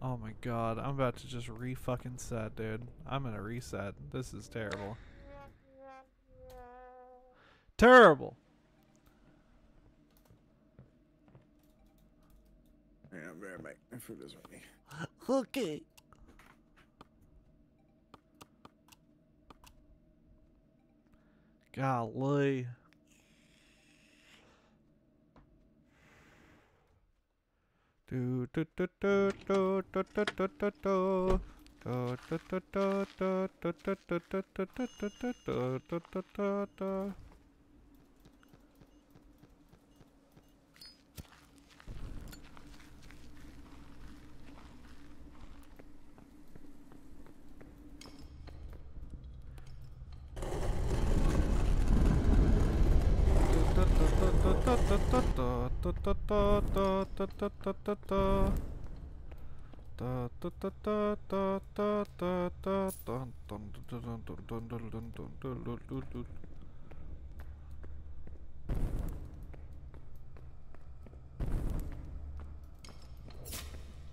Oh my god, I'm about to just re-fucking set, dude. I'm gonna reset. This is terrible. Terrible! Yeah, I'm very back. My food is ready. Okay. Golly. Do do do do do do do do do do. Do do do do do do do do do do do do do do do.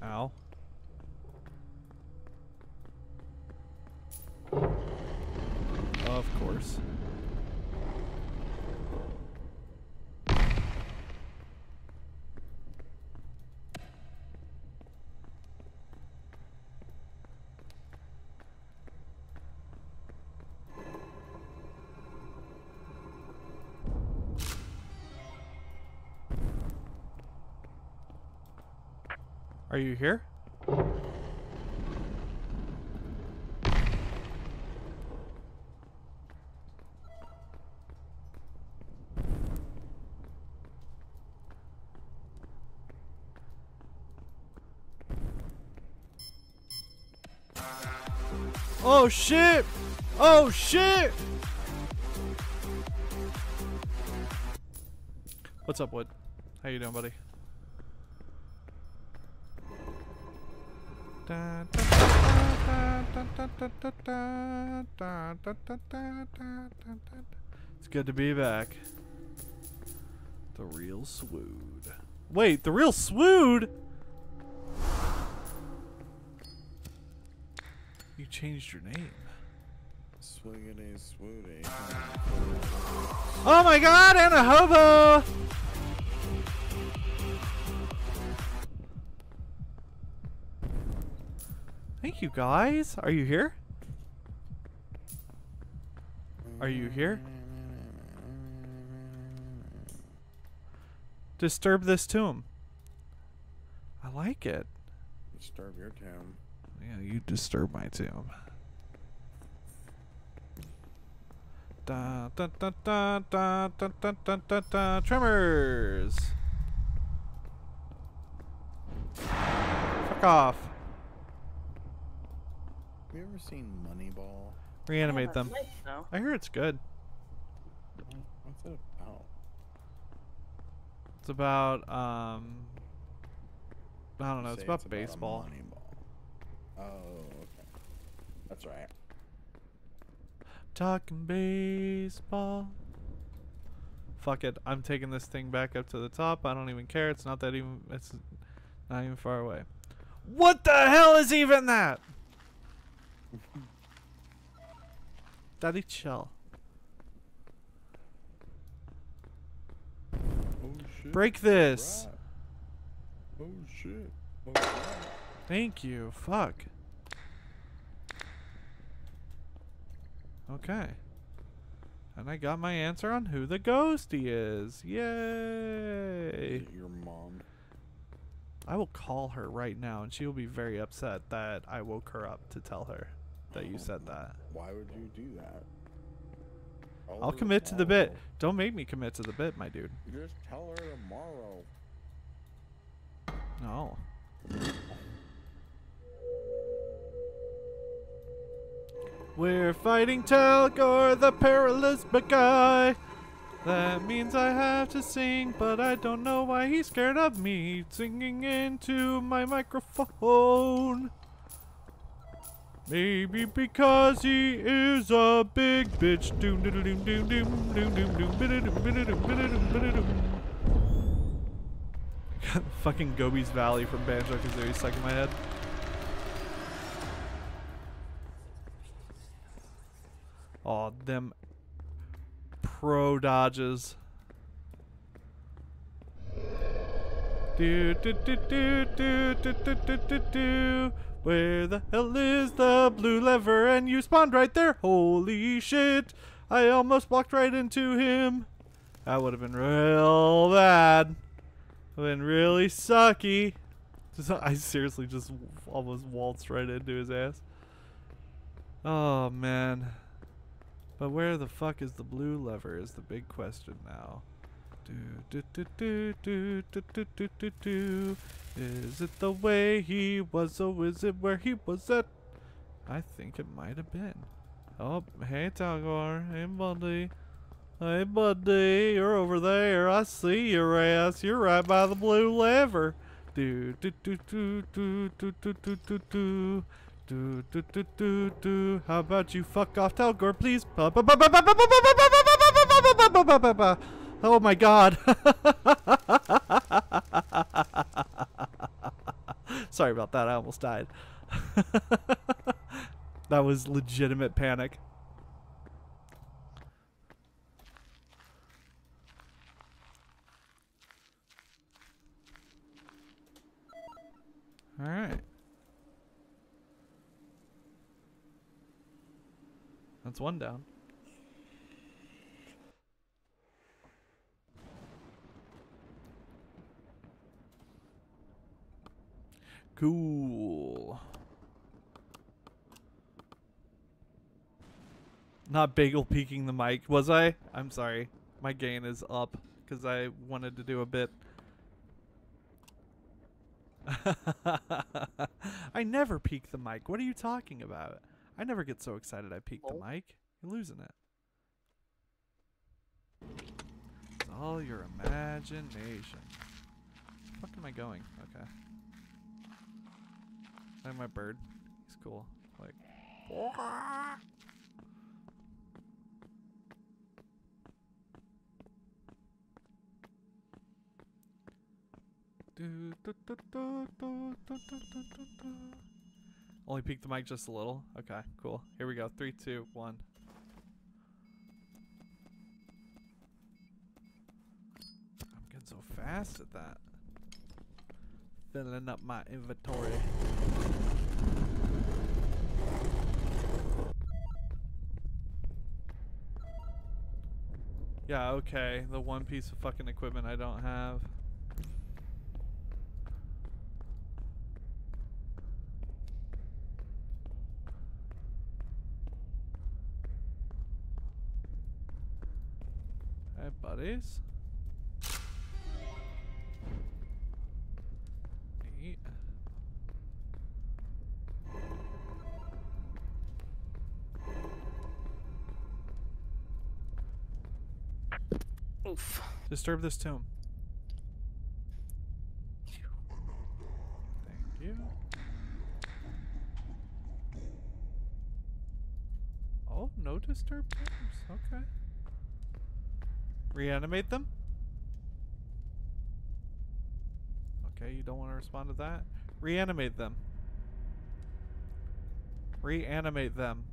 Ow. Of course. Are you here? Oh shit! Oh shit! What's up, Wood? How you doing, buddy? It's good to be back. The real Swood. Wait, the real Swood? You changed your name. Swiggity swooty. Oh my god, and a hobo! Thank you, guys. Are you here? Are you here? Disturb this tomb. I like it. Disturb your tomb. Yeah, you disturb my tomb. Da da da da da da da da da da. Tremors. Fuck off. Have you ever seen Moneyball? Reanimate them. No. I hear it's good. What's it about? It's about I don't know. It's Say about a baseball. Moneyball. Oh, okay. That's right. Talking baseball. Fuck it. I'm taking this thing back up to the top. I don't even care. It's not that even. It's not even far away. What the hell is even that? Daddy, chill. Oh shit. Break this. Right. Oh shit. Oh, right. Thank you. Fuck. Okay. And I got my answer on who the ghosty is. Yay. Is it your mom? I will call her right now, and she will be very upset that I woke her up to tell her that you said that. Why would you do that? I'll commit to the bit. Don't make me commit to the bit, my dude. Just tell her tomorrow. No. We're fighting Talgor, the perilous Mejai. That means I have to sing, but I don't know why he's scared of me singing into my microphone. Maybe because he is a big bitch. Doom doom doom doom doom doom doom doom doom. Fucking Gobi's Valley from Banjo-Kazooie stuck in my head. Oh, them pro dodges. Do do do do do do do do do do. Where the hell is the blue lever? And you spawned right there. Holy shit! I almost walked right into him. That would have been real bad. Would have been really sucky. I seriously just almost waltzed right into his ass. Oh man. But where the fuck is the blue lever is the big question now. Do, do, do, do, do, do, do, do, do. Is it the way he was, or is it where he was at? I think it might have been. Oh, hey Talgor, hey buddy. Hey buddy, you're over there. I see your ass. You're right by the blue lever. Do do do do do do do do do do. Do do do do do. How about you fuck off, Talgor, please? Oh my god. Sorry about that. I almost died. That was legitimate panic. All right. That's one down. Cool. Not bagel peeking the mic, was I? I'm sorry. My gain is up because I wanted to do a bit. I never peek the mic. What are you talking about? I never get so excited I peek the mic. You're losing it. It's all your imagination. Where the fuck am I going? Okay. I have my bird. He's cool. Like. Only peek the mic just a little. Okay, cool. Here we go. 3, 2, 1. I'm getting so fast at that. Filling up my inventory. Yeah, okay. The one piece of fucking equipment I don't have. Hey, buddies. Neat. Oof. Disturb this tomb. Thank you. Oh, no disturb tombs. Okay. Reanimate them? Okay, you don't want to respond to that? Reanimate them. Reanimate them.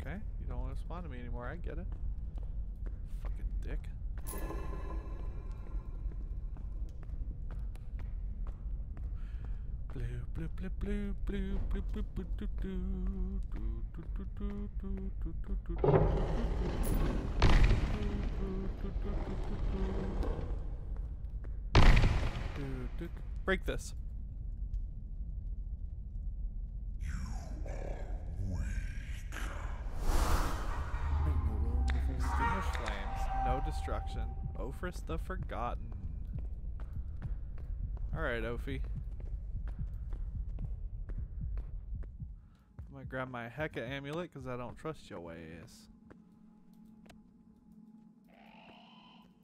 Okay, you don't want to respond to me anymore. I get it. Fucking dick. Blue, blue, blue, blue, blue, blue, blue, blue, blue, break this. Extinguish flames. No destruction. Ophris the Forgotten. Alright, Ophi. I'm gonna grab my Hecka amulet because I don't trust your ways.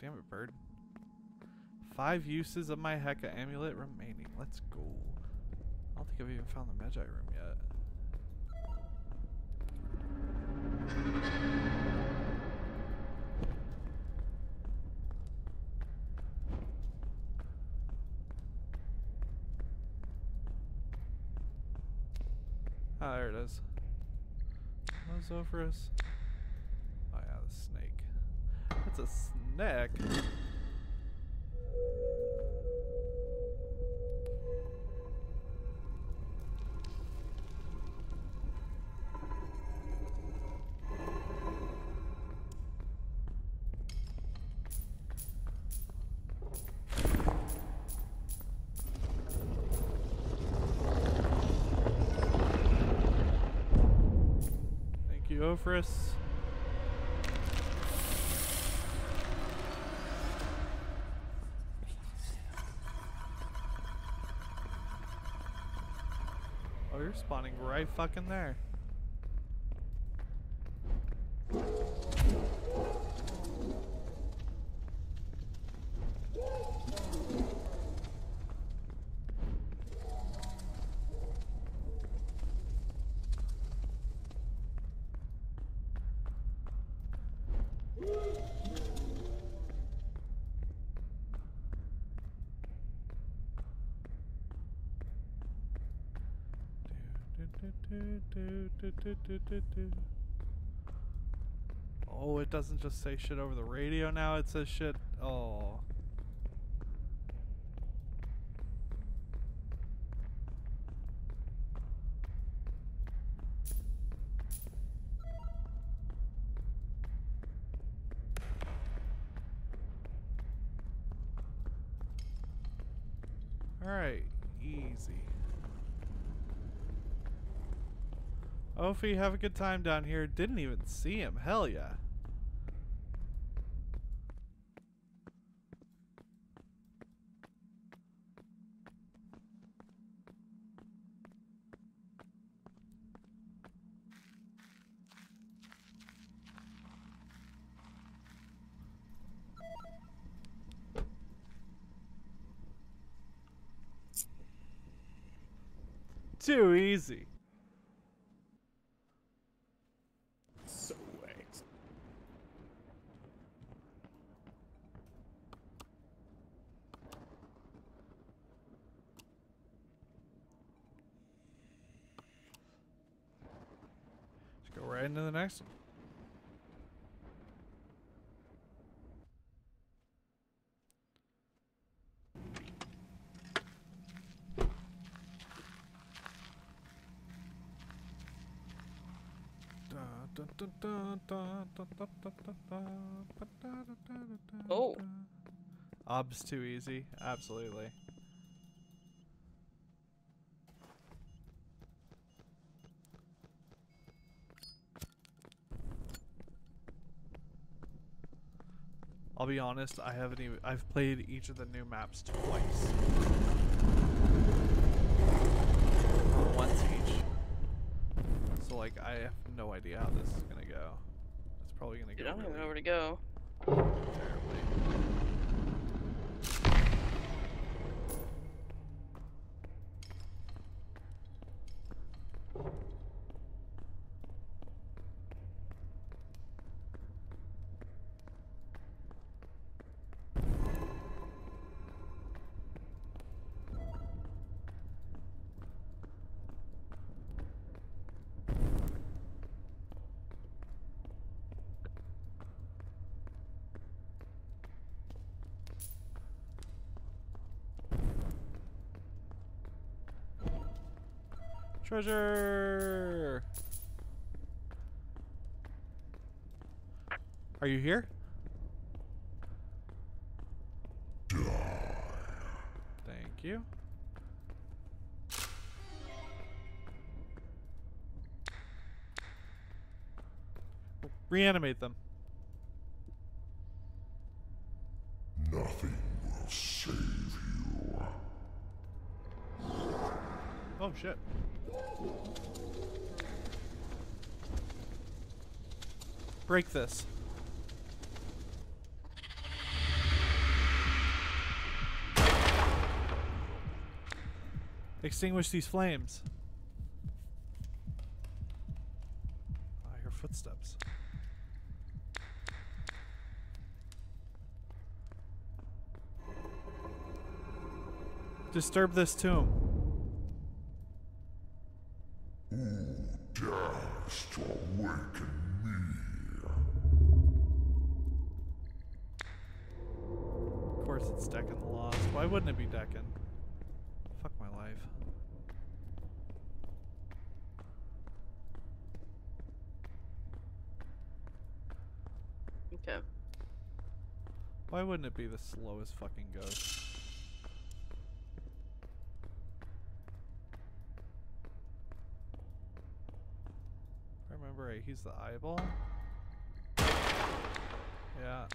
Damn it, bird. 5 uses of my Hecka amulet remaining. Let's go. I don't think I've even found the Mejai room yet. Ah, there it is. Mozophorus. Oh yeah, the snake. It's a snake. Thank you, Ophrys. Oh, you're spawning right fucking there. Oh, it doesn't just say shit over the radio now, it says shit. Oh. Alright, easy. Ophi, have a good time down here. Didn't even see him. Hell yeah. Too easy. So ex. Let's go right into the next one. Oh. Ob's too easy. Absolutely. I'll be honest, I haven't even I've played each of the new maps twice. Or once each. So like I have no idea how this is gonna go. It's probably gonna go Dude, I don't even really know where to go. terribly. Treasure! Are you here? Thank you. Reanimate them. Nothing will save you. Oh shit. Break this. Extinguish these flames. I hear footsteps. Disturb this tomb. Who wouldn't it be decking? Fuck my life. Okay. Why wouldn't it be the slowest fucking ghost? If I remember right, he's the eyeball. Yeah.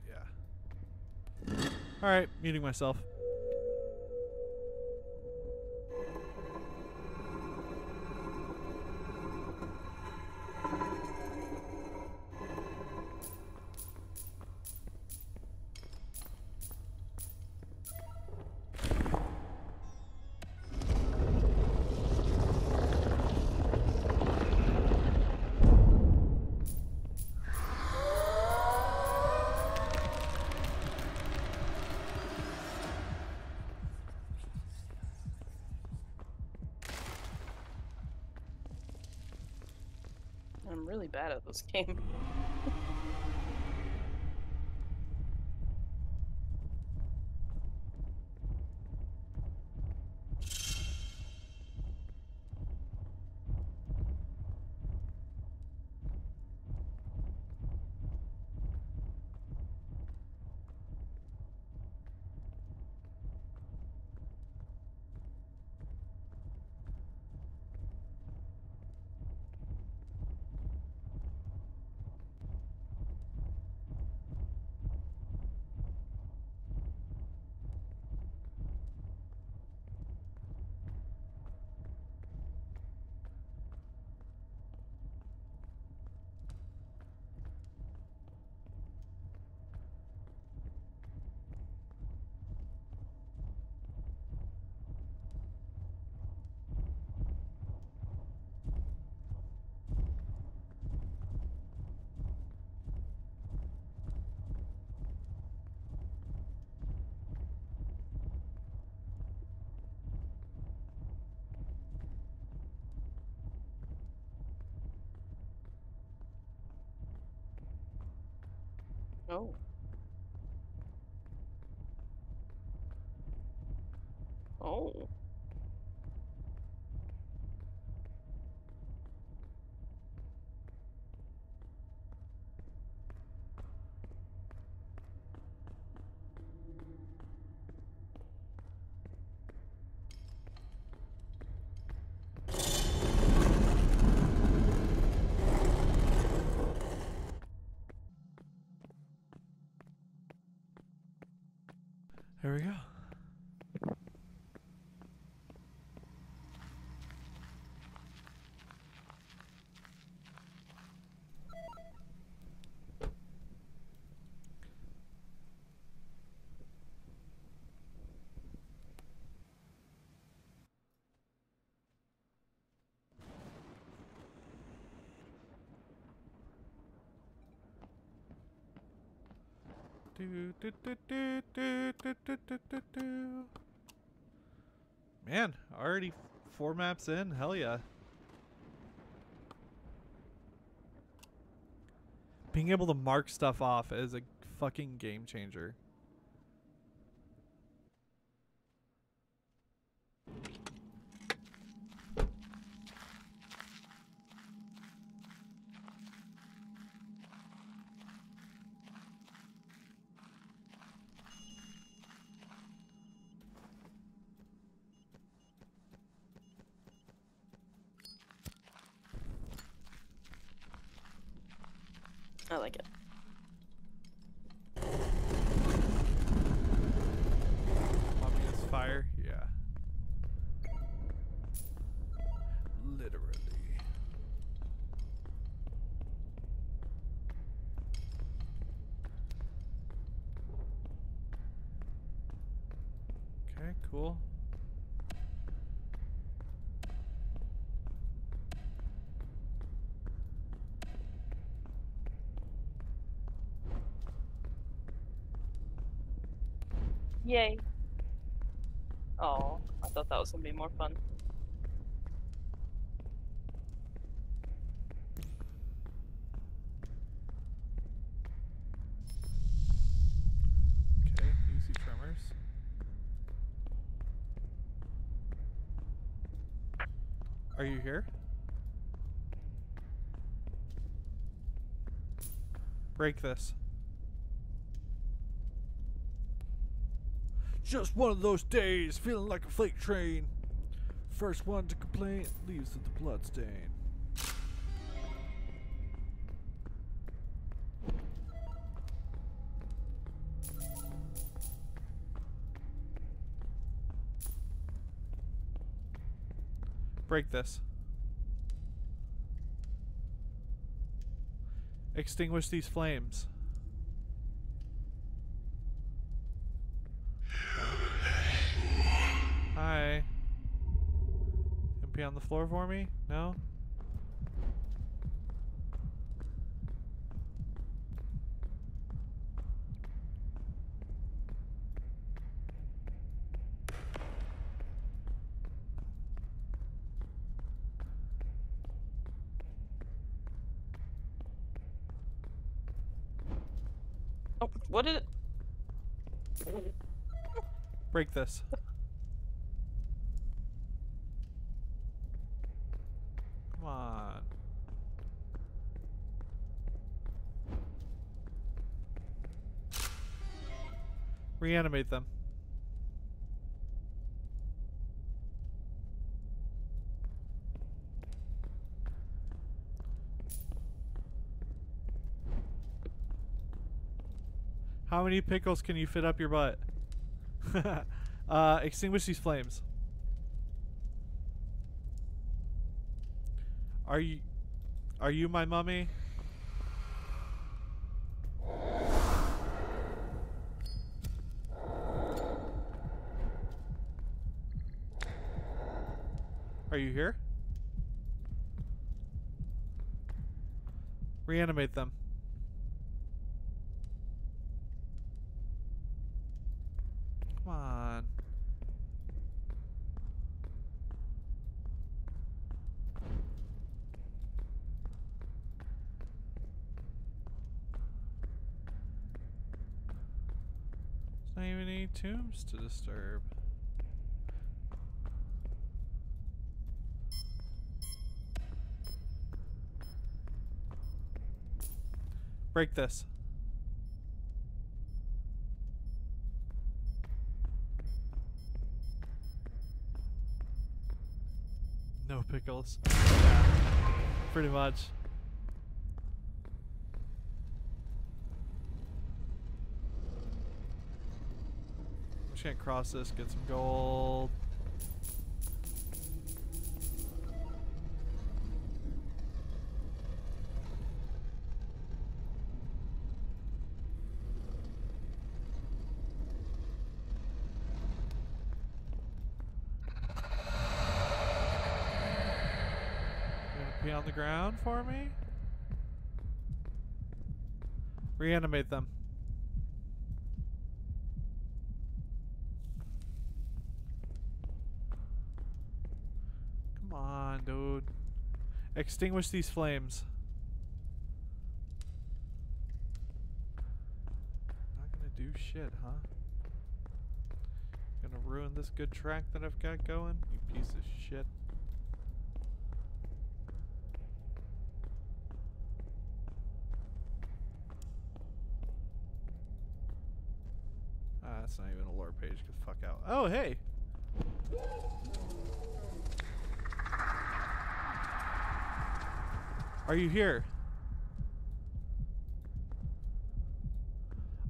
Yeah. Alright, muting myself. I'm really bad at this game. Oh. Oh. Here we go. Man, already 4 maps in? Hell yeah. Being able to mark stuff off is a fucking game changer. I like it. Obvious fire, yeah. Literally. Okay, cool. Yay. Oh, I thought that was gonna be more fun. Okay, easy tremors. Are you here? Break this. Just one of those days, feeling like a freight train. First one to complain leaves with the bloodstain. Break this. Extinguish these flames. Hi. Can be on the floor for me? No? Oh, what did it? Break this. Come on. Reanimate them. How many pickles can you fit up your butt? Extinguish these flames. Are you my mummy? Are you here? Reanimate them. Come on. There's not even any tombs to disturb. Break this. No pickles. Yeah, pretty much. I'm just gonna cross this, get some gold. Be on the ground for me? Reanimate them. Come on, dude. Extinguish these flames. Not gonna do shit, huh? Gonna ruin this good track that I've got going? You piece of shit. That's not even a lore page, get the fuck out. Oh, hey! Are you here?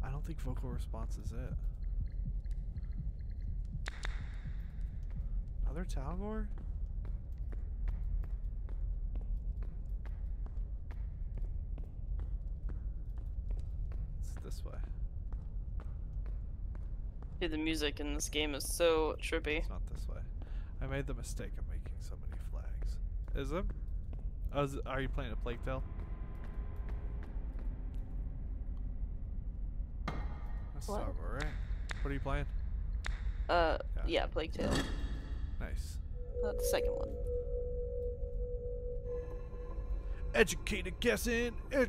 I don't think vocal response is it. Another Talgor? It's this way. Dude, the music in this game is so trippy. It's not this way. I made the mistake of making so many flags. Is it? Oh, are you playing a Plague Tale? That's What? Talgor, right? What are you playing? Yeah, Plague Tale. Nice. The second one. Educated guessing, yeah.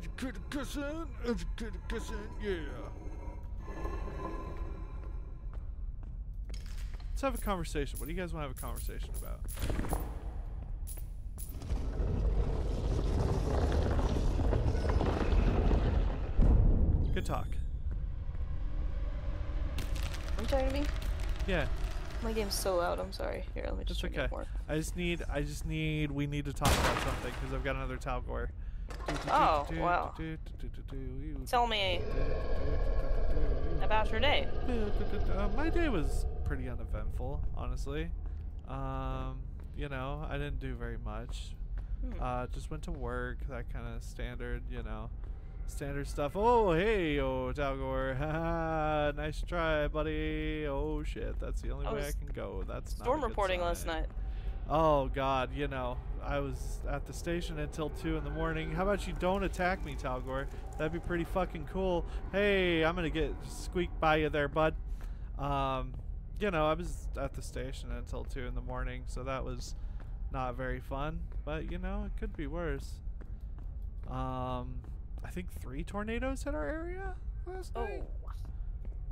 Let's have a conversation. What do you guys want to have a conversation about? Good talk. Are you talking to me? Yeah, My game's so loud. I'm sorry. Here, let me just it's turn it okay. more. We need to talk about something because I've got another Talgor. Oh, wow. Tell me about your day. My day was pretty uneventful, honestly. You know, I didn't do very much. Just went to work, that kind of standard, you know, standard stuff. Oh, hey, oh, Talgor. Haha, nice try, buddy. Oh, shit, that's the only way I can go. That's not a Storm good reporting sign. last night. Oh, God, you know, I was at the station until 2 in the morning. How about you don't attack me, Talgor? That'd be pretty fucking cool. Hey, I'm gonna get squeaked by you there, bud. You know, I was at the station until 2 in the morning, so that was not very fun. But, you know, it could be worse. I think 3 tornadoes hit our area last night.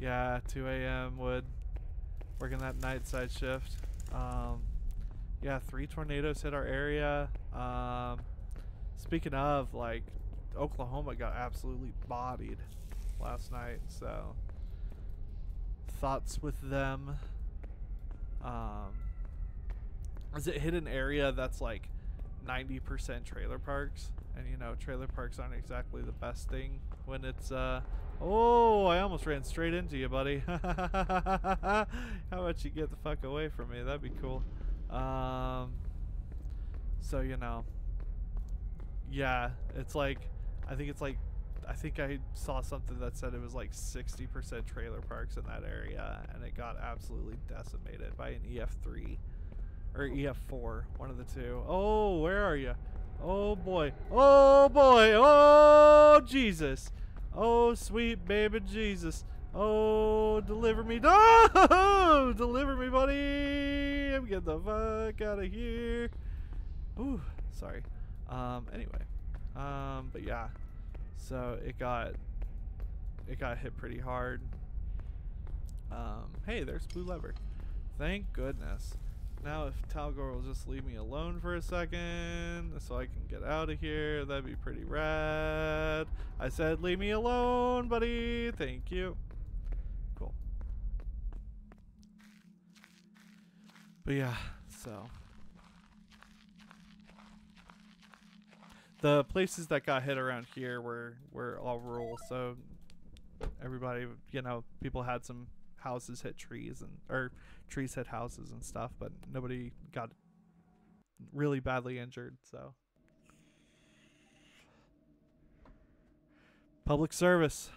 Yeah, 2 a.m. would. Working that night side shift. Yeah, 3 tornadoes hit our area. Speaking of, like, Oklahoma got absolutely bodied last night, so thoughts with them. As it hit an area that's like 90% trailer parks, and you know, trailer parks aren't exactly the best thing when it's oh, I almost ran straight into you, buddy. How about you get the fuck away from me? That'd be cool. So, you know, yeah, it's like, I think I saw something that said it was like 60% trailer parks in that area, and it got absolutely decimated by an EF3 or EF4, one of the two. Oh, where are you? Oh boy. Oh boy. Oh Jesus. Oh sweet baby Jesus. Oh, deliver me. Oh, deliver me, buddy. I'm getting the fuck out of here. Ooh, sorry. Anyway. But yeah. So it got hit pretty hard. Hey, there's Blue Lever. Thank goodness. Now if Talgor will just leave me alone for a second so I can get out of here, that'd be pretty rad. I said leave me alone, buddy. Thank you. Cool. But yeah, so the places that got hit around here were all rural, so everybody, you know, people had some houses hit trees, and or trees hit houses and stuff, but nobody got really badly injured. So public service.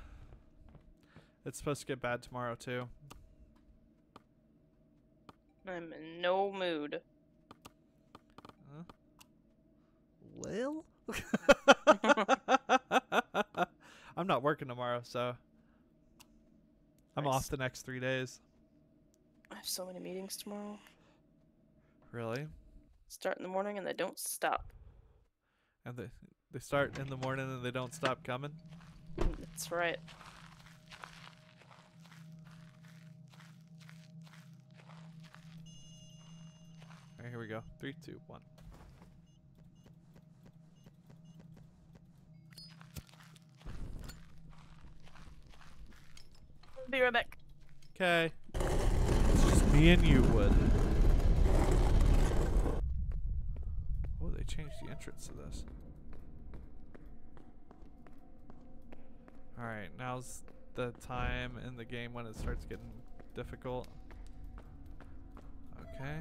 It's supposed to get bad tomorrow too. I'm in no mood. Well, I'm not working tomorrow, so I'm off the next 3 days. I have so many meetings tomorrow. Really? Start in the morning and they don't stop. And they start in the morning and they don't stop coming? That's right. Alright, here we go. 3, 2, 1. Be right back. Okay. It's just me and you, Wood. Oh, they changed the entrance to this. Alright, now's the time in the game when it starts getting difficult. Okay.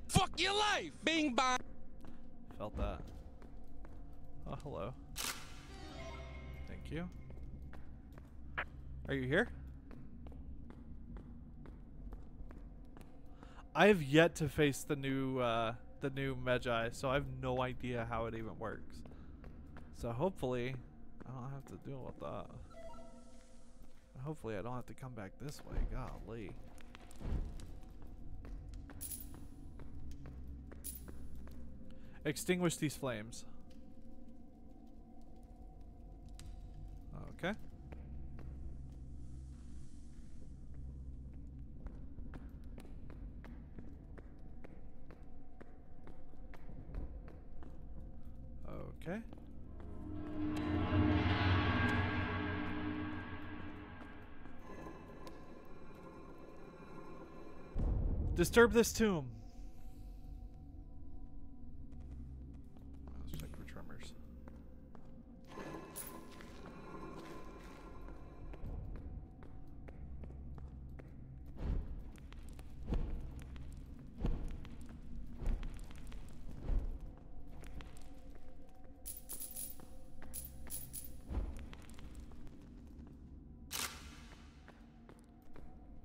Fuck your life! Bing bong! Felt that. Oh, hello. Thank you. Are you here? I have yet to face the new Mejai, so I have no idea how it even works. So hopefully I don't have to deal with that. Hopefully I don't have to come back this way. Golly. Extinguish these flames. Okay. Okay. Disturb this tomb. Let's check for tremors.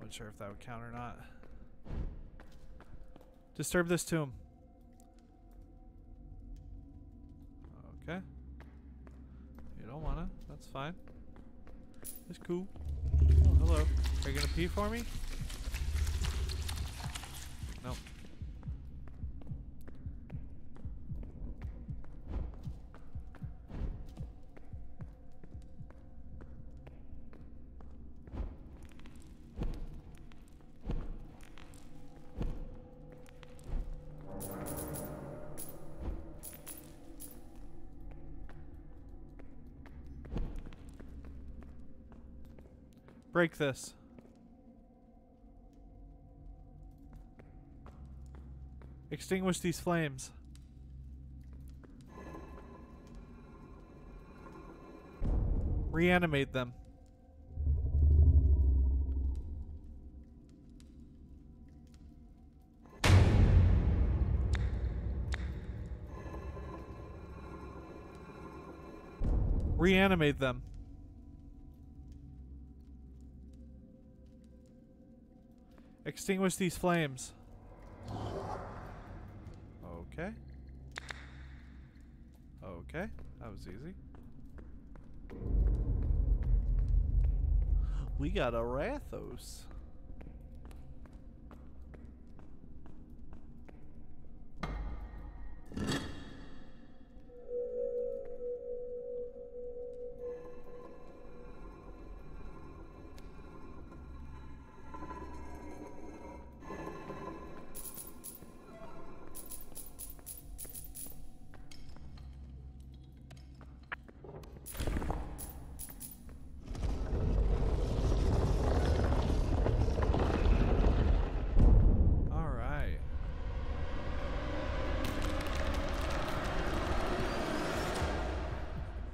Wasn't sure if that would count or not. Disturb this tomb. Okay. You don't wanna. That's fine. It's cool. Oh, hello. Are you gonna pee for me? Nope. Break this. Extinguish these flames. Reanimate them. Reanimate them. Extinguish these flames. Okay. Okay, that was easy. We got a Rathos.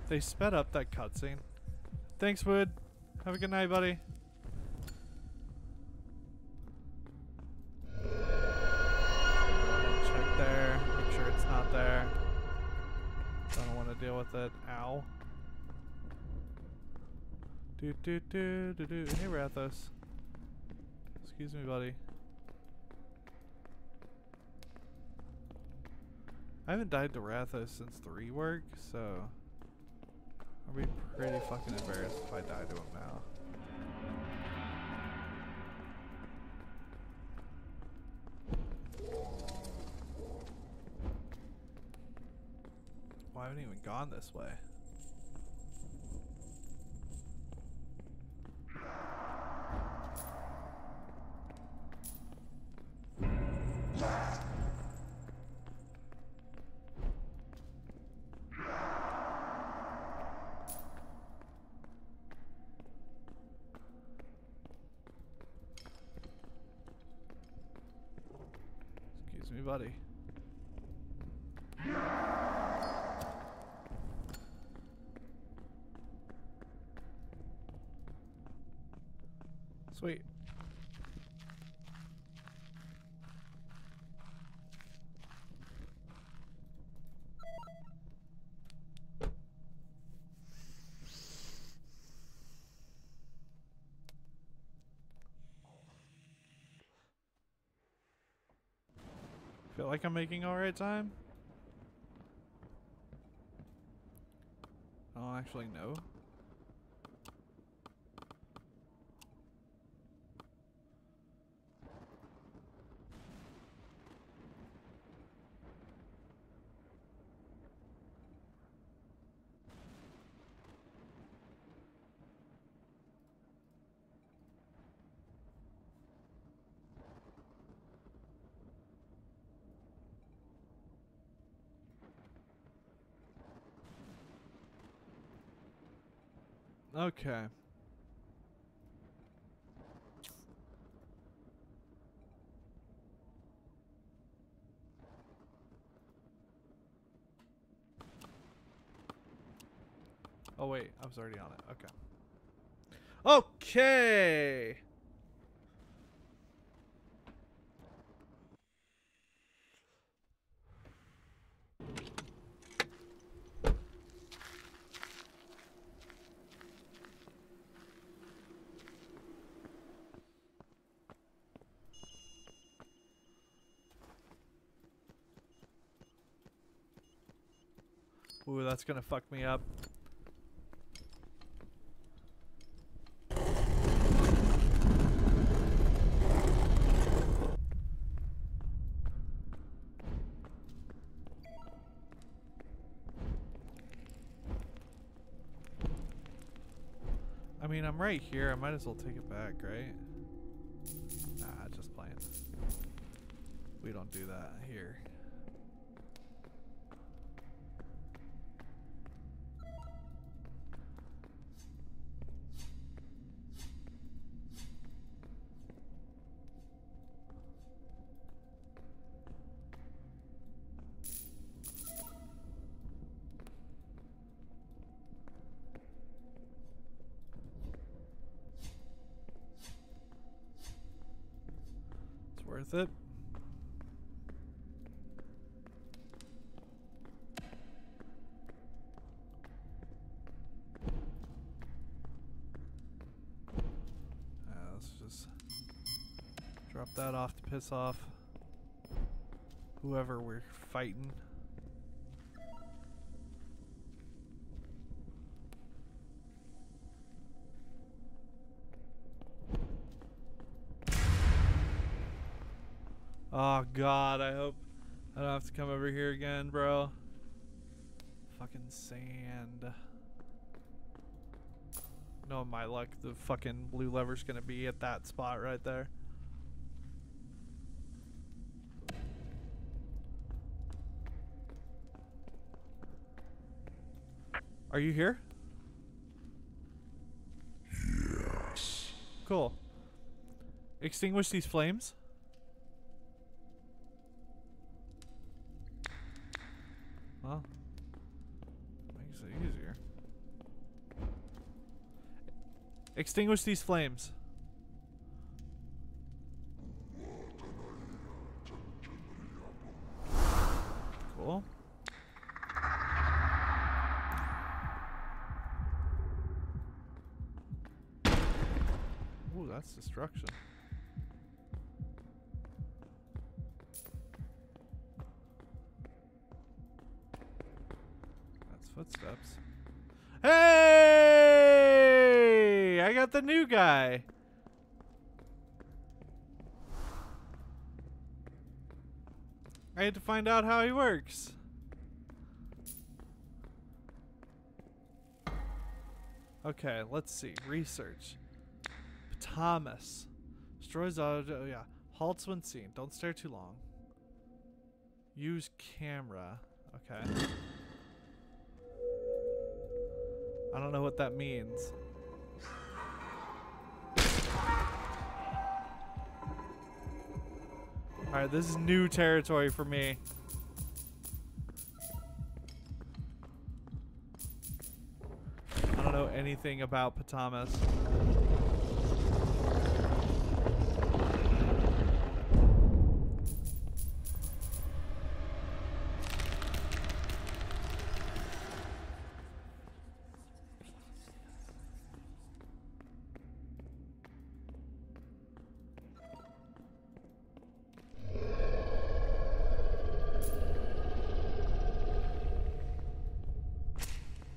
They sped up that cutscene. Thanks, Wood. Have a good night, buddy. Go ahead and check there. Make sure it's not there. Don't want to deal with it. Ow. Do do do do do. Hey, Rathos. Excuse me, buddy. I haven't died to Rathos since the rework, so I'll be pretty fucking embarrassed if I die to him now. Well, I haven't even gone this way. Excuse me, buddy. Sweet. Feel like I'm making alright time? I don't actually know. Okay. Oh wait, I was already on it. Okay. Okay. Ooh, that's gonna fuck me up. I mean, I'm right here. I might as well take it back, right? Nah, just playing. We don't do that here. It's worth it. Let's just drop that off to piss off whoever we're fighting. Oh god, I hope I don't have to come over here again, bro. Fucking sand. No, my luck, the fucking blue lever's gonna be at that spot right there. Are you here? Yes. Cool. Extinguish these flames. Well, makes it easier. Extinguish these flames. Cool. Ooh, that's destruction. That's footsteps. Hey! I got the new guy. I had to find out how he works. Okay, let's see. Research. Thomas. Destroys auto. Oh, yeah. Halts when seen. Don't stare too long. Use camera. Okay. I don't know what that means. Alright, this is new territory for me. I don't know anything about Patamas.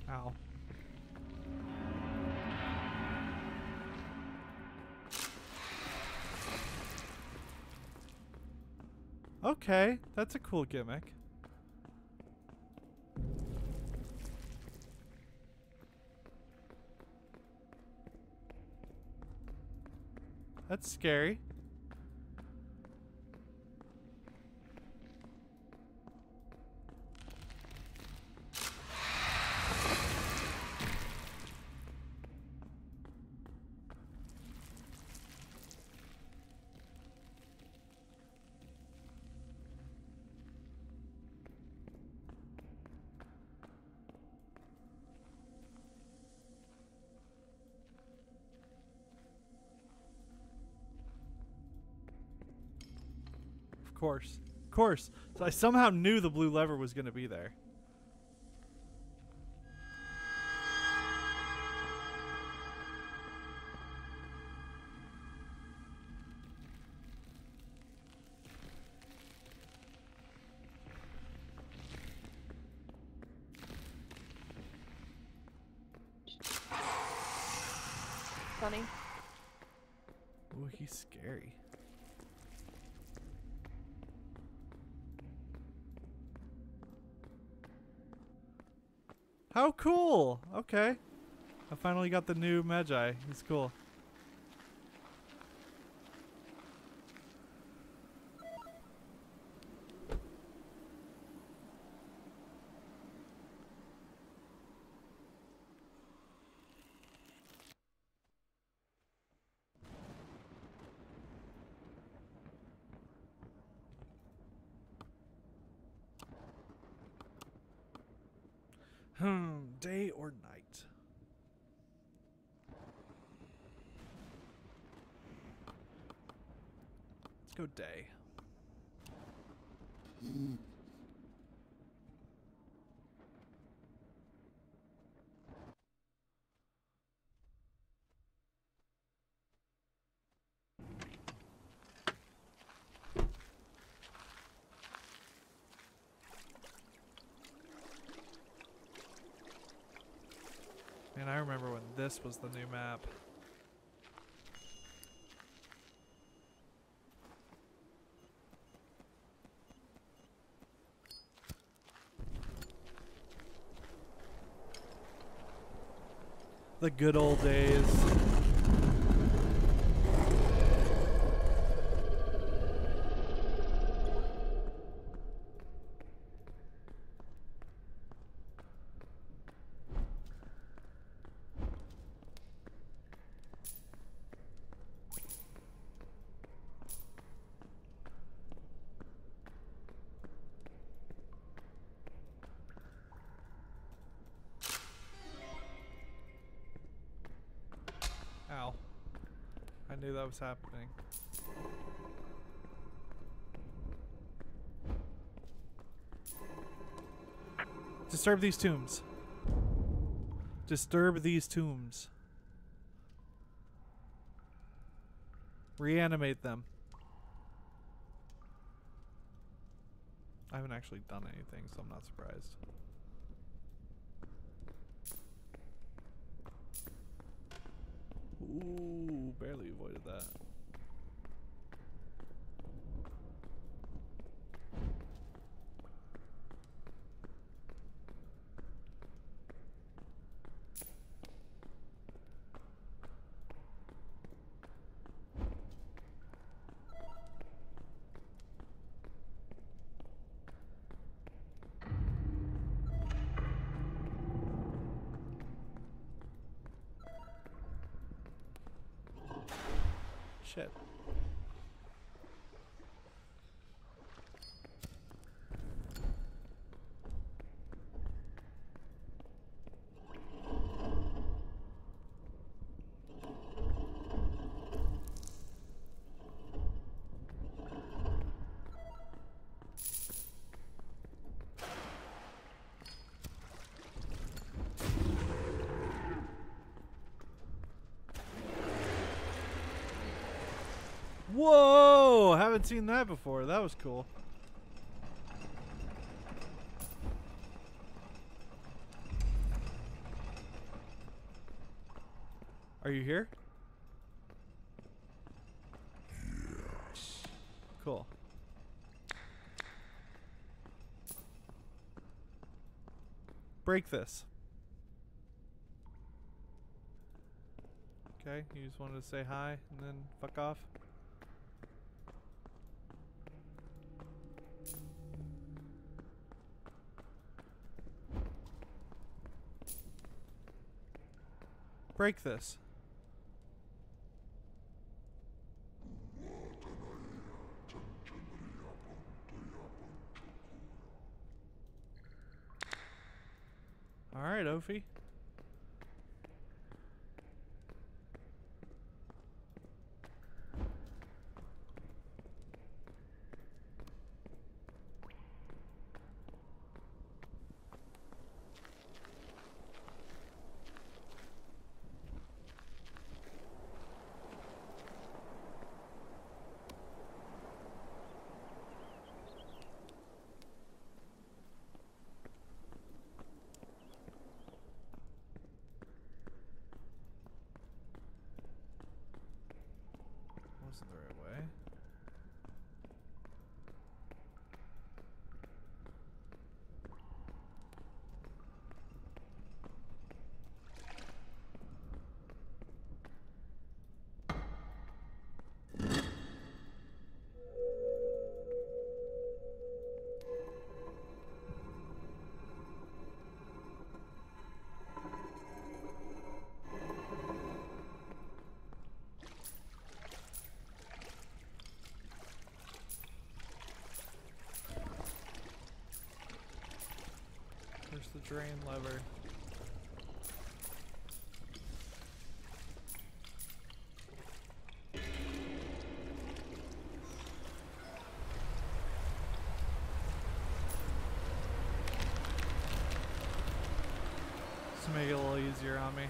Ow. Okay, that's a cool gimmick. That's scary. course. Of course. So I somehow knew the blue lever was going to be there. Funny. Ooh, he's scary. How cool! Okay. I finally got the new Mejai. He's cool. Day or night? Let's go day. Man, I remember when this was the new map. The good old days. Ow. I knew that was happening. Disturb these tombs. Disturb these tombs. Reanimate them. I haven't actually done anything, so I'm not surprised. Ooh, barely avoided that. Shit. Whoa! Haven't seen that before. That was cool. Are you here? Yes. Cool. Break this. Okay, you just wanted to say hi and then fuck off? Break this. Alright, Ophi. drain lever. Just to make it a little easier on me.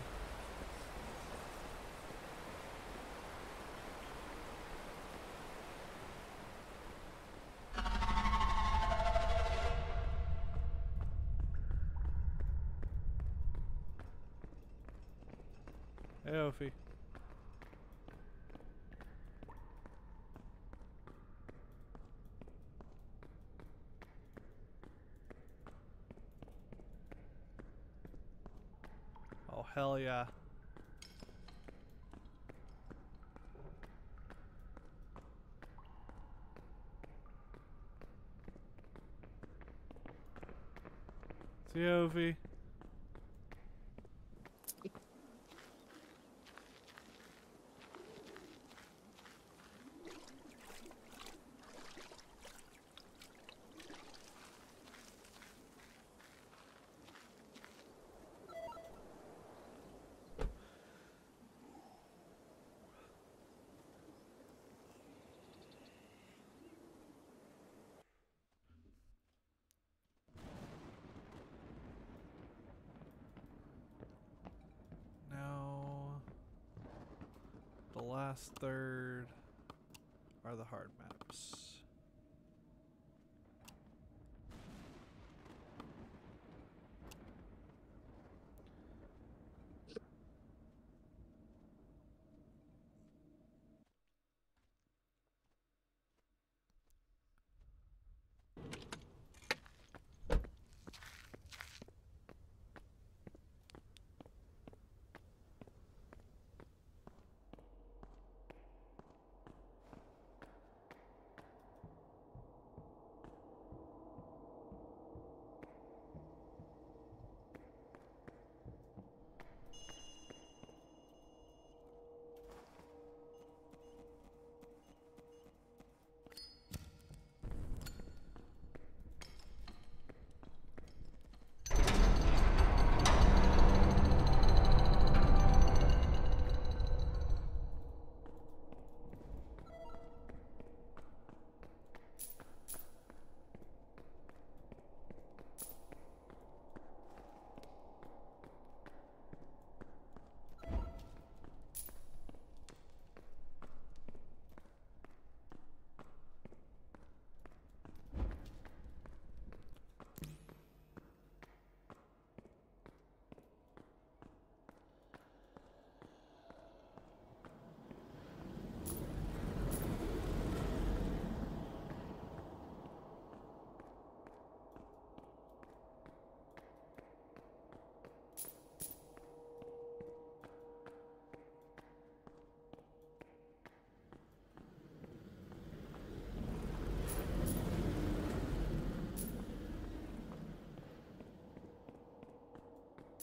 Hey, Ophi. Oh, hell yeah. See you, Ophi. Now, the last third are the hard maps.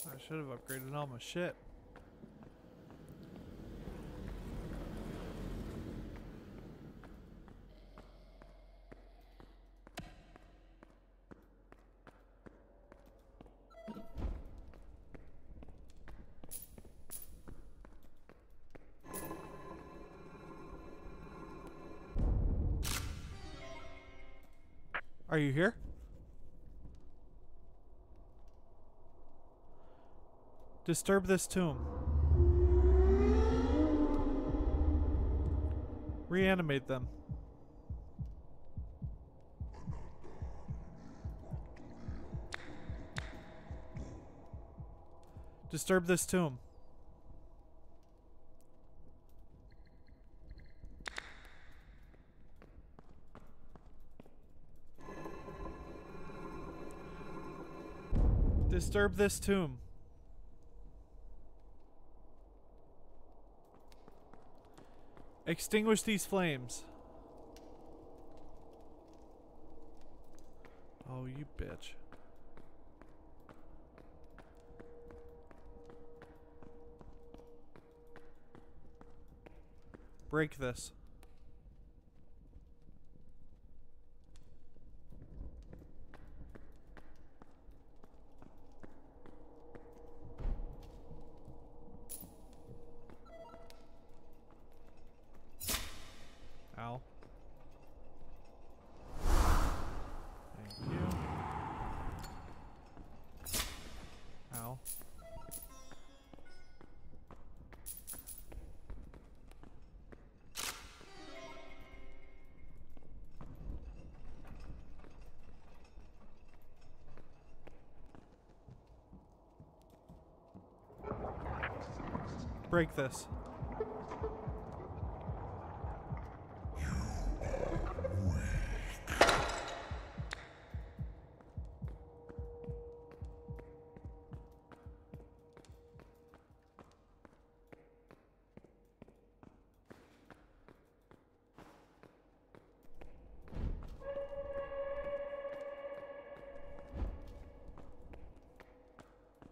I should have upgraded all my shit. Are you here? Disturb this tomb. Reanimate them. Disturb this tomb. Disturb this tomb. Extinguish these flames. Oh, you bitch. Break this. Break this.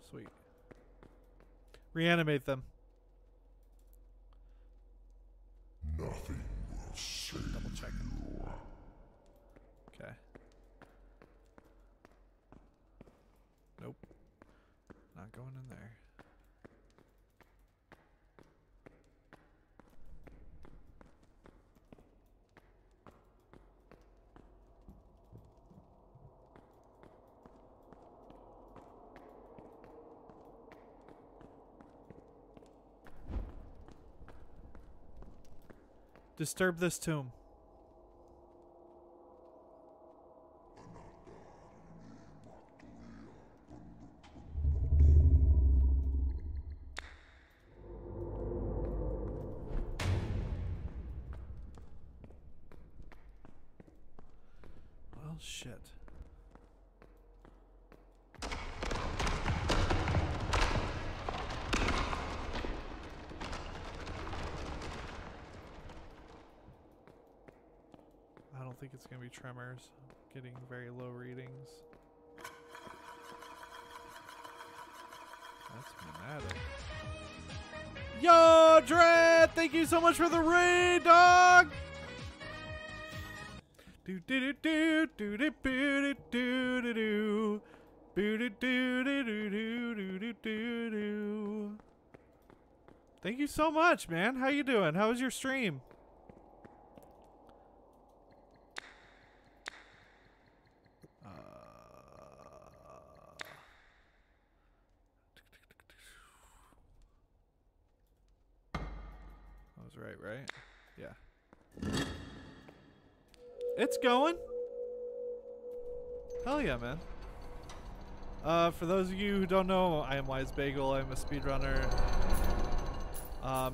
Sweet. Reanimate them. Nothing will save Double check. you. Okay. Nope. Not going in there. Disturb this tomb. Well, shit. I don't think it's gonna be tremors. Getting very low readings. That's dramatic. Yo, Dread! Thank you so much for the raid, dog! Do do do do do do do do do do do do do do do do do do. Thank you so much, man. How you doing? How was your stream? Right? Yeah. It's going. Hell yeah, man. For those of you who don't know, I am Wise Bagel. I'm a speedrunner.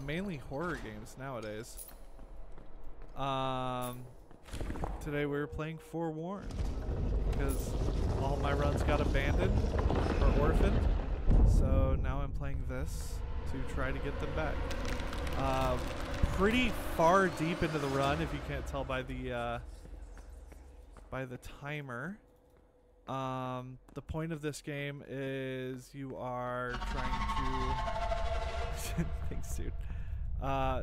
Mainly horror games nowadays. Today we were playing Forewarned because all my runs got abandoned or orphaned. So now I'm playing this to try to get them back. Pretty far deep into the run, if you can't tell by the timer. The point of this game is you are trying to thanks, dude.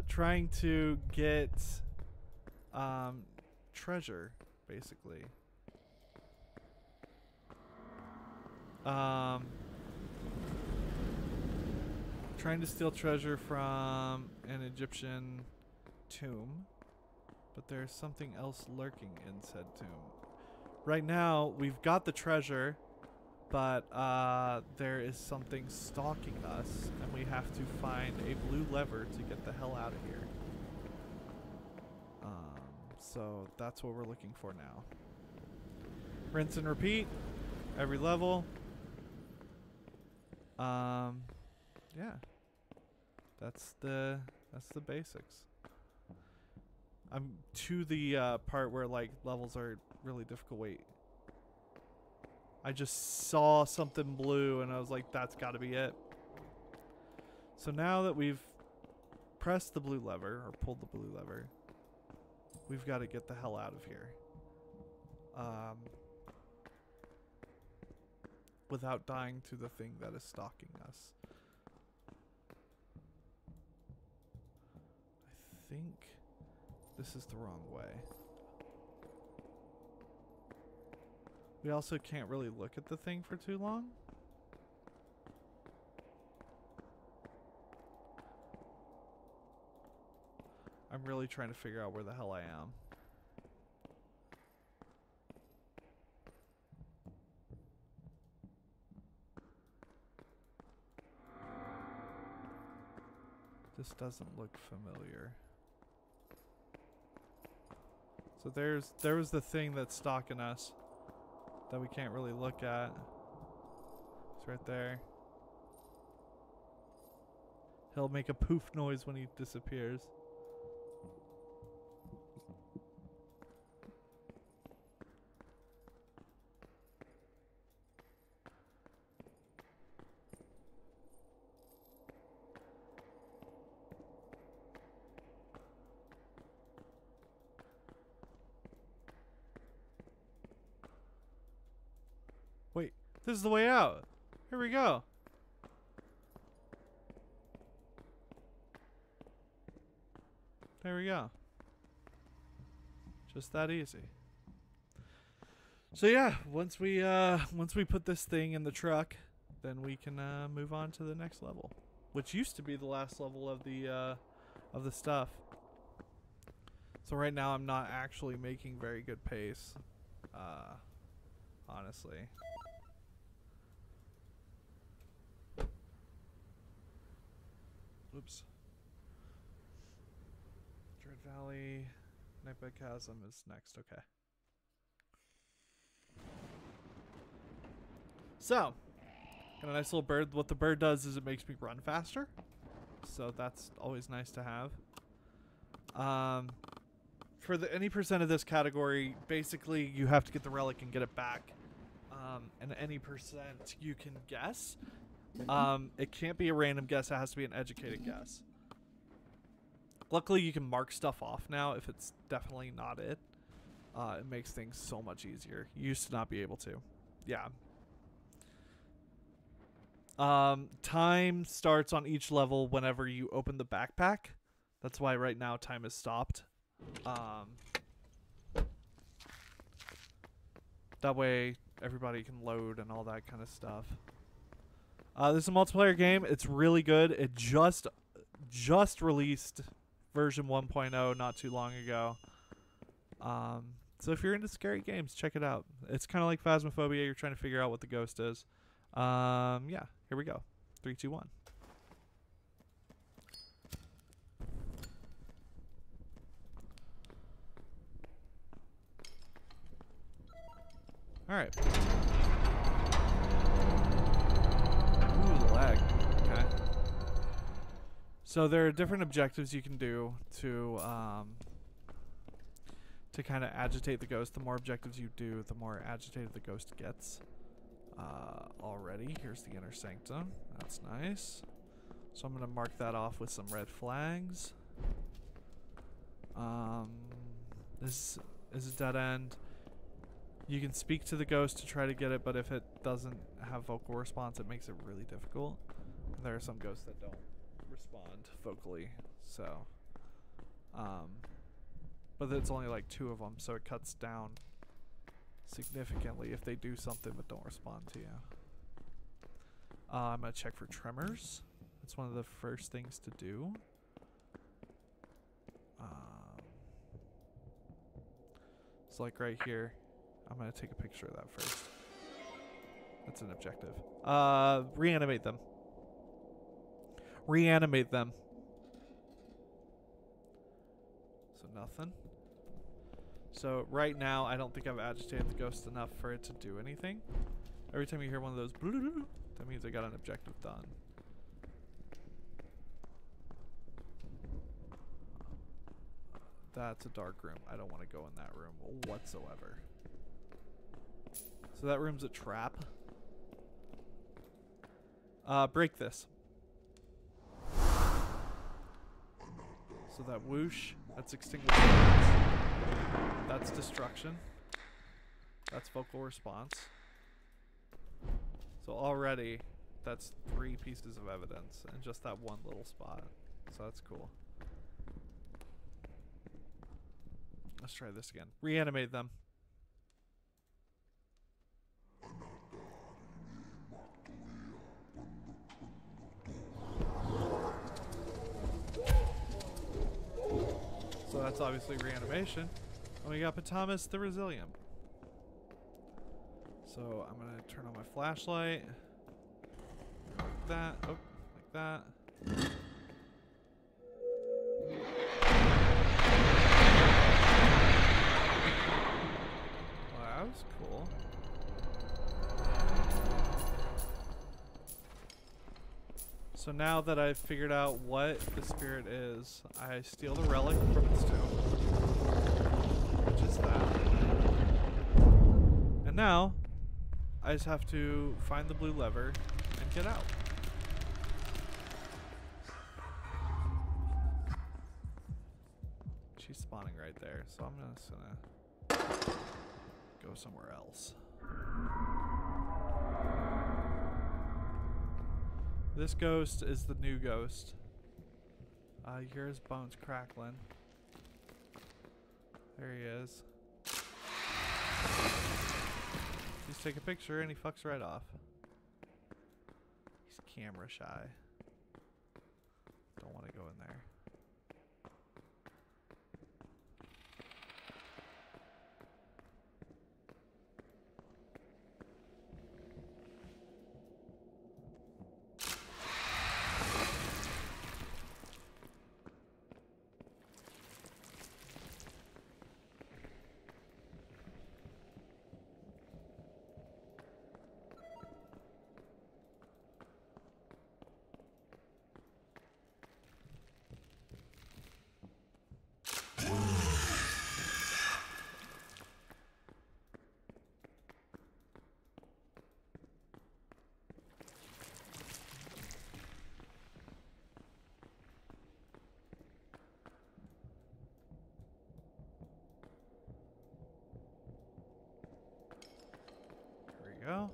Trying to get treasure, basically. Trying to steal treasure from an Egyptian tomb, but there's something else lurking in said tomb. Right now, we've got the treasure, but there is something stalking us, and we have to find a blue lever to get the hell out of here. So that's what we're looking for now. Rinse and repeat, every level. Yeah. That's the basics. I'm to the part where like levels are really difficult. Wait. I just saw something blue and I was like, that's gotta be it. So now that we've pressed the blue lever or pulled the blue lever, we've got to get the hell out of here. Without dying to the thing that is stalking us. I think this is the wrong way. We also can't really look at the thing for too long. I'm really trying to figure out where the hell I am. This doesn't look familiar. So there was the thing that's stalking us that we can't really look at. It's right there. He'll make a poof noise when he disappears. Wait, this is the way out. Here we go. There we go. Just that easy. So yeah, once we put this thing in the truck, then we can move on to the next level, which used to be the last level of the stuff. So right now I'm not actually making very good pace, honestly. Oops. Dread Valley, Nightbed Chasm is next. Okay. So, got a nice little bird. What the bird does is it makes me run faster. So that's always nice to have. For any percent of this category, basically you have to get the relic and get it back. And any percent you can guess. It can't be a random guess. It has to be an educated guess. Luckily, you can mark stuff off now if it's definitely not it. It makes things so much easier. You used to not be able to. Yeah. Time starts on each level whenever you open the backpack. That's why right now time is stopped. That way everybody can load and all that kind of stuff. This is a multiplayer game. It's really good. It just released version 1.0 not too long ago. So if you're into scary games, check it out. It's kind of like Phasmophobia. You're trying to figure out what the ghost is. Yeah, here we go. 3, 2, 1. All right. Ooh, the lag. Okay. So there are different objectives you can do to kind of agitate the ghost. The more objectives you do, the more agitated the ghost gets. Already, here's the inner sanctum. That's nice. So I'm gonna mark that off with some red flags. This is a dead end. You can speak to the ghost to try to get it, but if it doesn't have vocal response, it makes it really difficult. And there are some ghosts that don't respond vocally, so but it's only like 2 of them, so it cuts down significantly if they do something but don't respond to you. I'm gonna check for tremors. That's one of the first things to do. So like right here, I'm gonna take a picture of that first. That's an objective. Reanimate them. Reanimate them. So nothing. So right now, I don't think I've agitated the ghost enough for it to do anything. Every time you hear one of those, that means I got an objective done. That's a dark room. I don't want to go in that room whatsoever. So that room's a trap. Break this. So that whoosh, that's extinguishment. That's destruction. That's vocal response. So already, that's 3 pieces of evidence in just that one little spot. So that's cool. Let's try this again. Reanimate them. So that's obviously reanimation. And we got Patamas the Resilient. So I'm going to turn on my flashlight. Like that. Oh, like that. Well, that was cool. So now that I've figured out what the spirit is, I steal the relic from its tomb, which is that. And now, I just have to find the blue lever and get out. She's spawning right there, so I'm just gonna go somewhere else. This ghost is the new ghost. You hear his bones crackling. There he is. He's take a picture and he fucks right off. He's camera shy. Don't want to go in there. Go.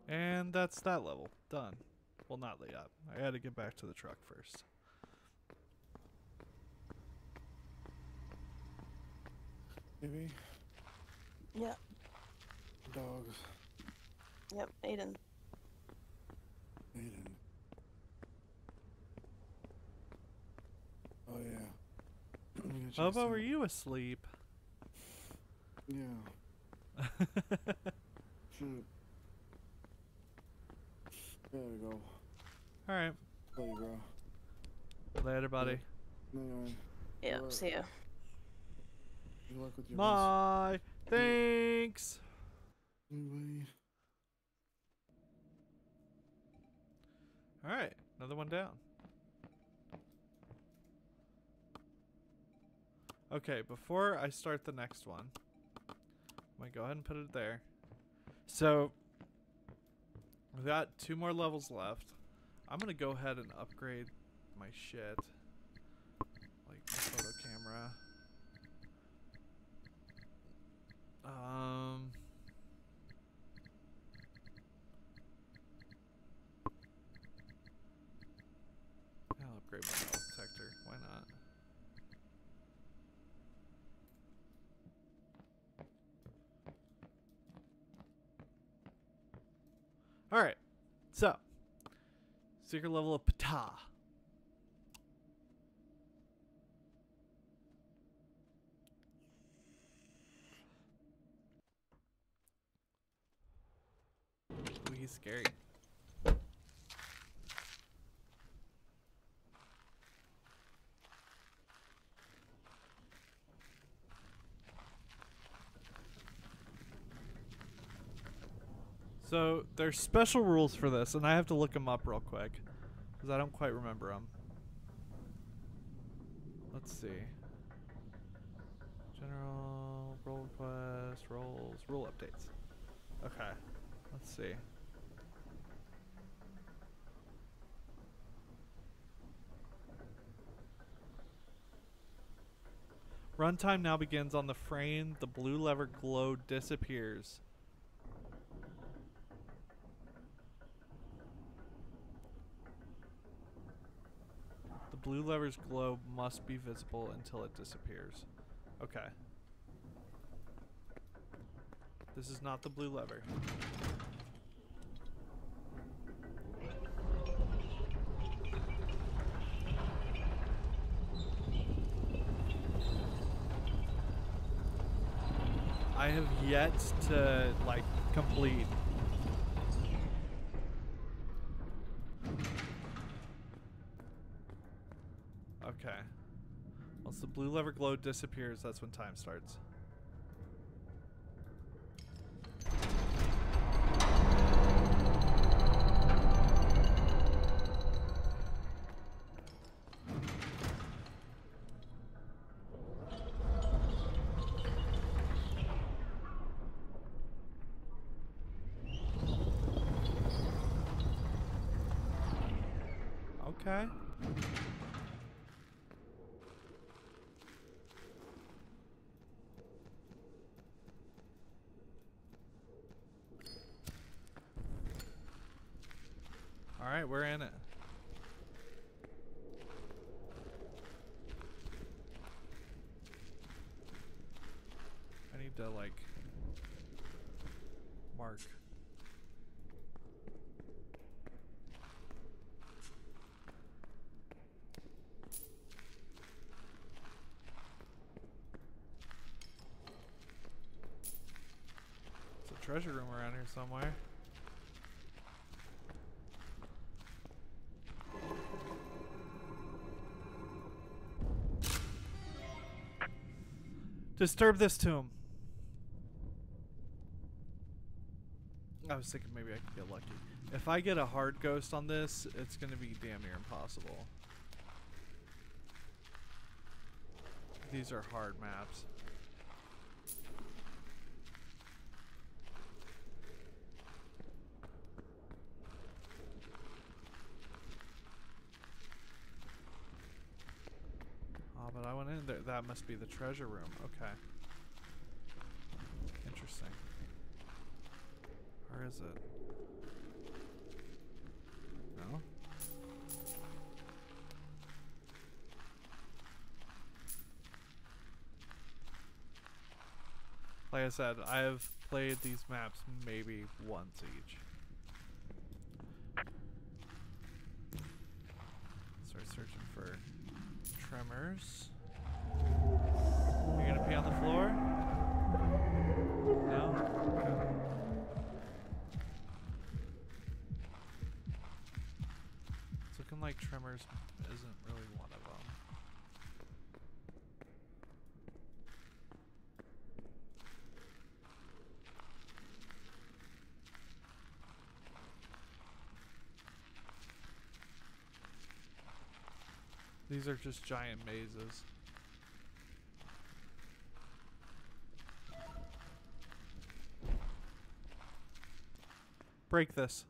And that's that level. Done. Well, not lay up. I had to get back to the truck first. Maybe. Yeah. Dogs. Yep, Aiden. Aiden. Oh yeah. Bubba, were you asleep? Yeah. Shoot. There we go. Alright. There you go. Later, buddy. Anyway. Yep, see ya. Good luck with your Bye. Thanks. Anyway. Alright, another one down. Okay, before I start the next one, I'm gonna go ahead and put it there. So, we've got 2 more levels left. I'm gonna go ahead and upgrade my shit. Like my photo camera. I'll upgrade my metal detector. Why not? Alright. So. Secret level of Ptah. Ooh, he's scary. So, there's special rules for this, and I have to look them up real quick, because I don't quite remember them. Let's see. General, role request, roles, rule updates. Okay, let's see. Runtime now begins on the frame the blue lever glow disappears. The blue lever's glow must be visible until it disappears. Okay. This is not the blue lever. I have yet to, like, complete. Once the blue lever glow disappears, that's when time starts. Okay. All right, we're in it. I need to like mark. There's a treasure room around here somewhere. Disturb this tomb. I was thinking maybe I could get lucky. If I get a hard ghost on this, it's going to be damn near impossible. These are hard maps. Oh, but I went in there. That must be the treasure room. Okay. Interesting. Where is it? No? Like I said, I have played these maps maybe once each. Start searching for tremors. You gonna pee on the floor? No? Okay. It's looking like tremors isn't really one of them. These are just giant mazes. Break this.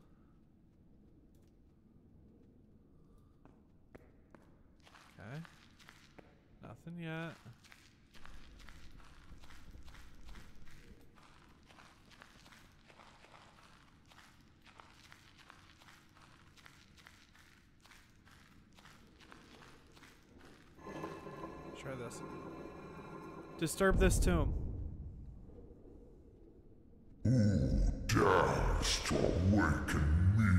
Okay. Nothing yet. Try this. Disturb this tomb. Who dares to awaken me?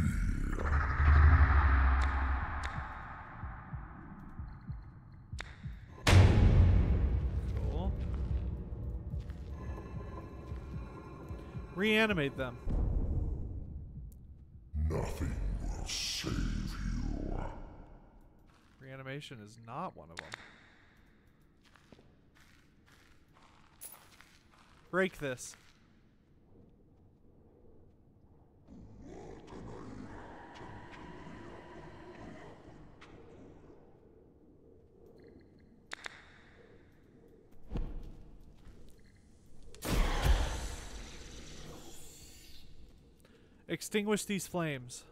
Cool. Reanimate them. Nothing will save you. Reanimation is not one of them. Break this. Extinguish these flames.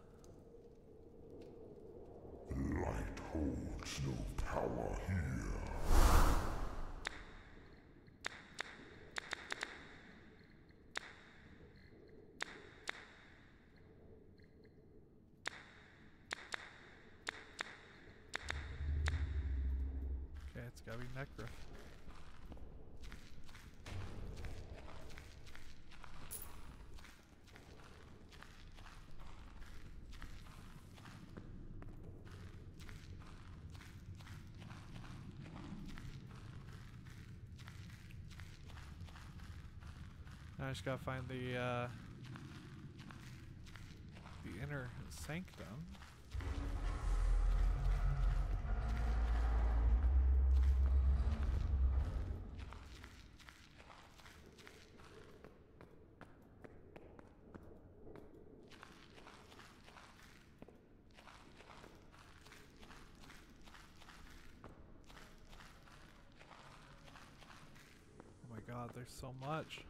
Light holds no power here. Okay, it's gotta be Necro. Now I just gotta find the inner sanctum. god, there's so much.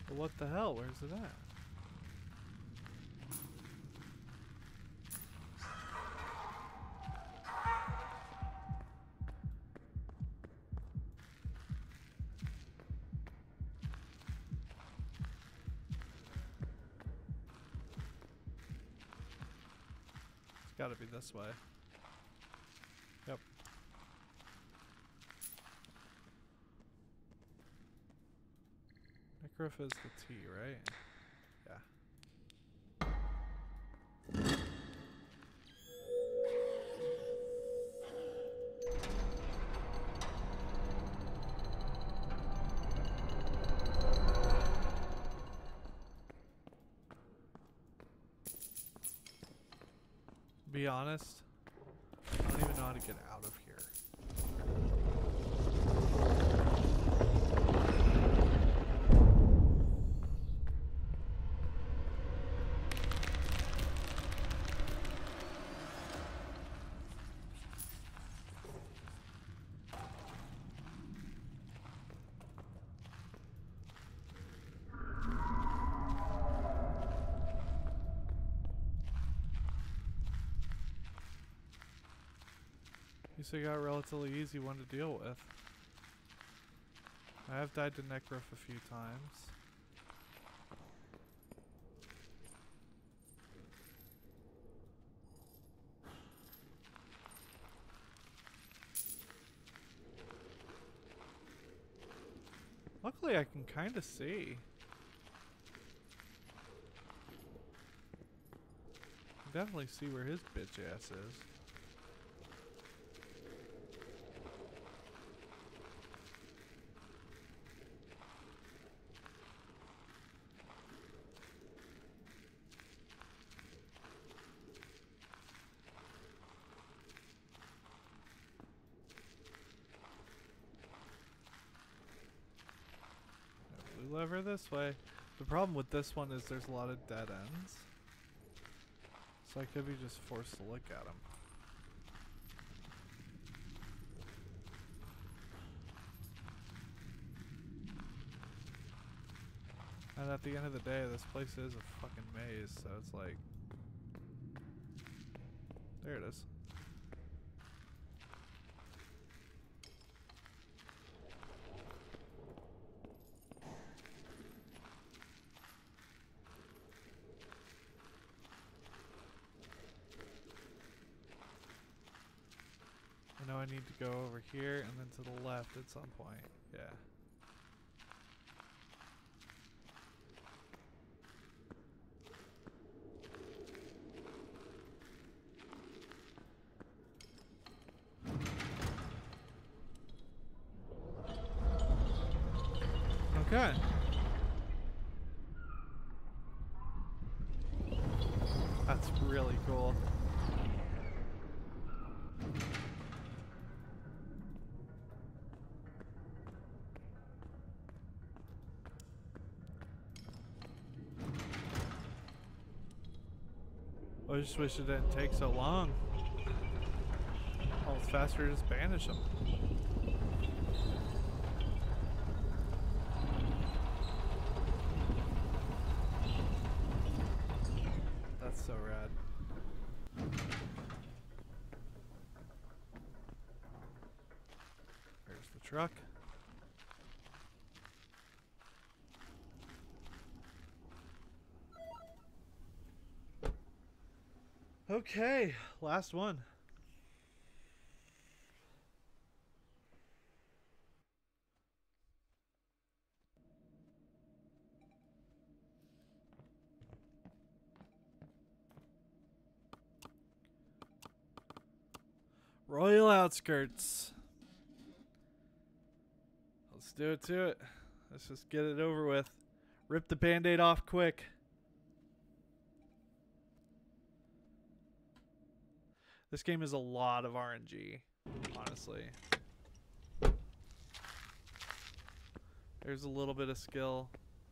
But what the hell? Where's it at? It's gotta be this way. Yep. Necrof is the T, right? Yeah. Be honest, I don't even know how to get out of here. At least I got a relatively easy one to deal with. I have died to Necrof a few times. Luckily I can kind of see. I can definitely see where his bitch ass is. Blue lever this way. The problem with this one is there's a lot of dead ends. So I could be just forced to look at them. And at the end of the day, this place is a fucking maze, so it's like... There it is. I know I need to go over here and then to the left at some point. Yeah. Okay. That's really cool. I just wish it didn't take so long. Oh, it's faster to just banish them. That's so rad. There's the truck. Okay, last one. Royal Outskirts. Let's do it to it. Let's just get it over with. Rip the band-aid off quick. This game is a lot of RNG, honestly. There's a little bit of skill,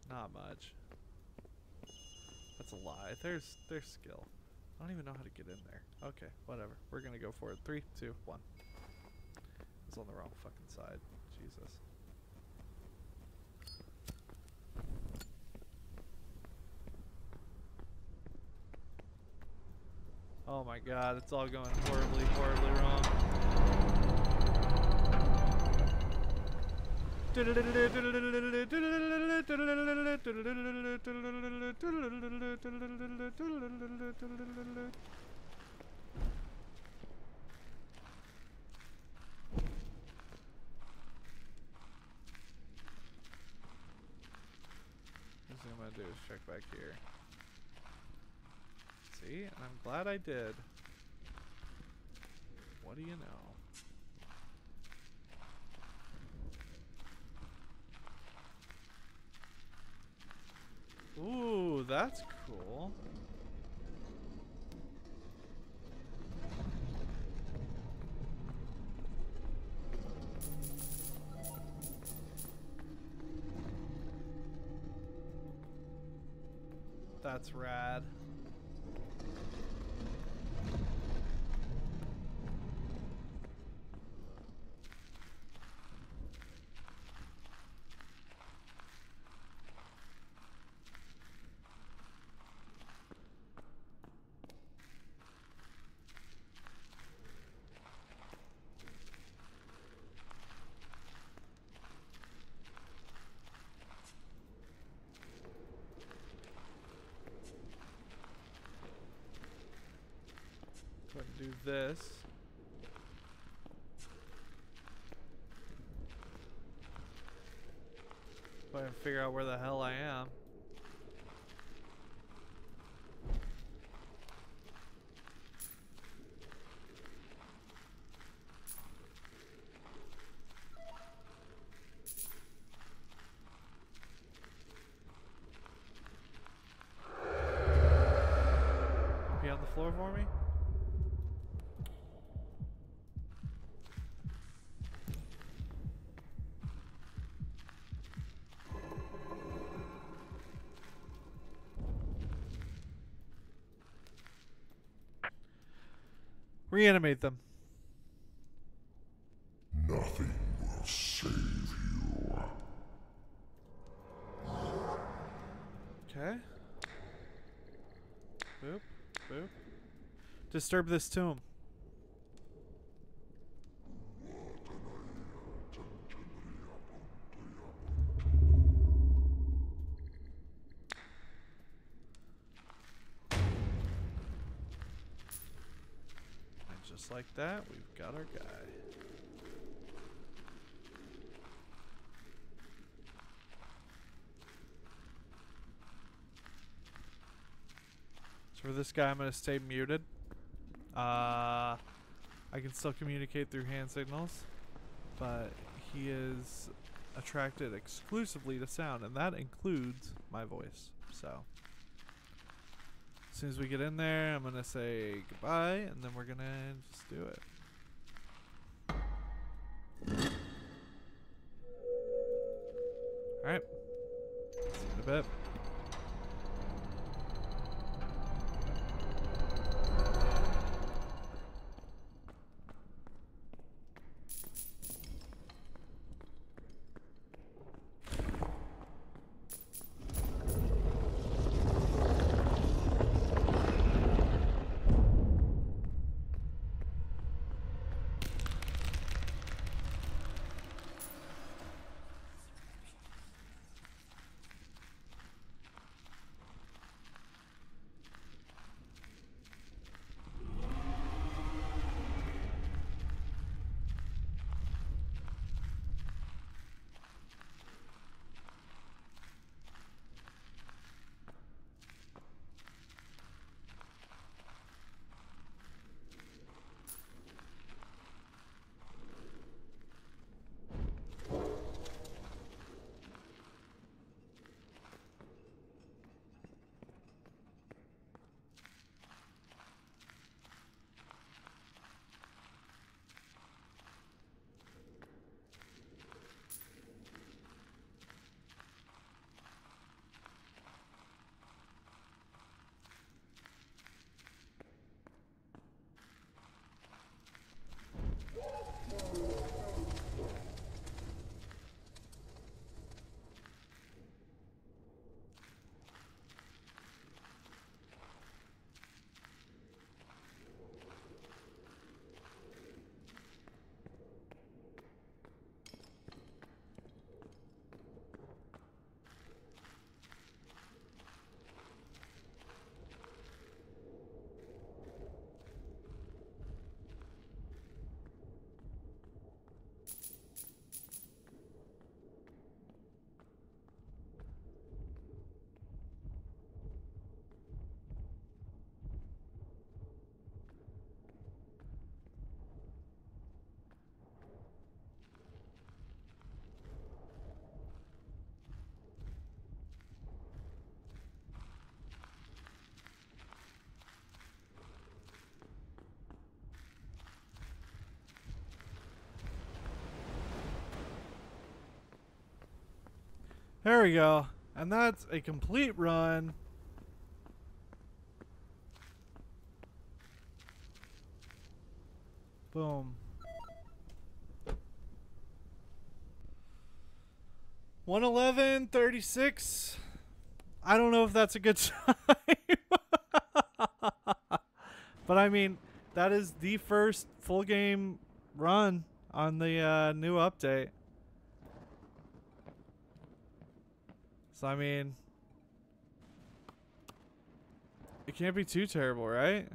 not much. That's a lie. There's skill. I don't even know how to get in there. Okay, whatever. We're gonna go for it. 3, 2, 1. It's on the wrong fucking side. Jesus. Oh my god, it's all going horribly, horribly wrong. First thing I'm gonna do is check back here. See, and I'm glad I did. What do you know? Ooh, that's cool. That's rad. Go ahead and do this. Go ahead and figure out where the hell I am. Be on the floor for me? Reanimate them. Nothing will save you. Okay. Boop, boop. Disturb this tomb. And just like that, we've got our guy. For this guy, I'm going to stay muted. I can still communicate through hand signals, but he is attracted exclusively to sound, and that includes my voice. So, as soon as we get in there, I'm going to say goodbye, and then we're going to just do it. Alright. See you in a bit. There we go. And that's a complete run. Boom. 1:11:36. I don't know if that's a good time. But I mean, that is the first full game run on the new update. So I mean, it can't be too terrible, right?